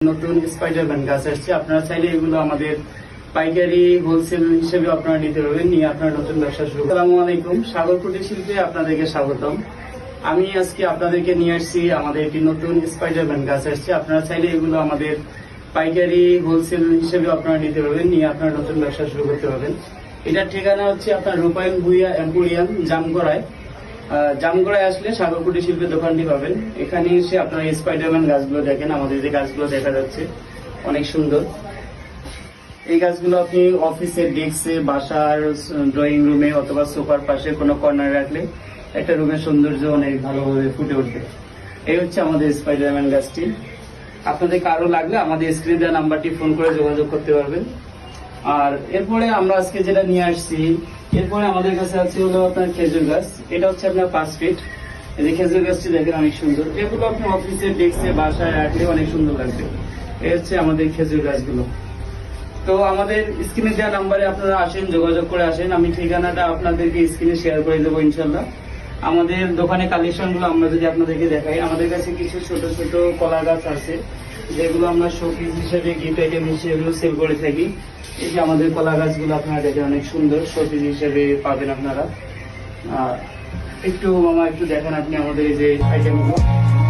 নতুন স্পাইডারম্যান গাছ আসছে। আপনারা চাইলে এগুলো আমাদের পাইকারি হোলসেল হিসেবে আপনারা নিতে পারবেন, নিয়ে আপনার নতুন ব্যবসা শুরু। আসসালামু আলাইকুম, সাগর কুটির শিল্পে আপনাদেরকে স্বাগতম। আমি আজকে আপনাদেরকে নিয়ে আসছি আমাদের একটি নতুন স্পাইডারম্যান গাছ আসছে। আপনারা চাইলে এগুলো আমাদের পাইকারি হোলসেল হিসেবে আপনারা নিতে পারবেন, নিয়ে আপনার নতুন ব্যবসা শুরু করতে পারবেন। এটার ঠিকানা হচ্ছে আপনার রূপায়ণ ভুইয়া এম্পোরিয়াম, জামগড়ায়। জামগড়ায় আসলে সাগর কুটির শিল্পের দোকানটি পাবেন। এখানে এসে আপনারা স্পাইডারম্যান গাছগুলো দেখেন। আমাদের যে গাছগুলো দেখা যাচ্ছে অনেক সুন্দর। এই গাছগুলো আপনি অফিসের ডেস্কে, বাসার ড্রয়িং রুমে অথবা সোফার পাশে কোনো কর্নারে রাখলে একটা রুমের সৌন্দর্য অনেক ভালোভাবে ফুটে উঠবে। এই হচ্ছে আমাদের স্পাইডারম্যান গাছটি। আপনাদের কারো লাগলে আমাদের স্ক্রিনে দেওয়া নাম্বারটি ফোন করে যোগাযোগ করতে পারবেন। আর এরপরে আমরা আজকে যেটা নিয়ে আসছি, এরপরে আমাদের কাছে আছে হলো আপনার খেজুর গাছ। এটা হচ্ছে আপনার 5 ফিট। এই যে খেজুর গাছটি দেখেন অনেক সুন্দর। এগুলো আপনি অফিসের ডেস্কে, বাসায় রাখলে অনেক সুন্দর লাগবে। এই হচ্ছে আমাদের খেজুর গাছগুলো। তো আমাদের স্ক্রিনে দেওয়া নাম্বারে আপনারা আসেন, যোগাযোগ করে আসেন। আমি ঠিকানাটা আপনাদেরকে স্ক্রিনে শেয়ার করে দেবো ইনশাল্লাহ। আমাদের দোকানে কালেকশনগুলো আমরা যদি আপনাদেরকে দেখাই, আমাদের কাছে কিছু ছোট ছোট কলা গাছ আছে যেগুলো আমরা শোপিস হিসেবে, গিফট আইটেম হিসেবে এগুলো সেল করে থাকি। এই যে আমাদের কলা গাছগুলো আপনারা দেখেন অনেক সুন্দর, শোপিস হিসেবে পাবেন আপনারা। একটু মামা একটু দেখেন আপনি আমাদের এই যে আইটেমগুলো।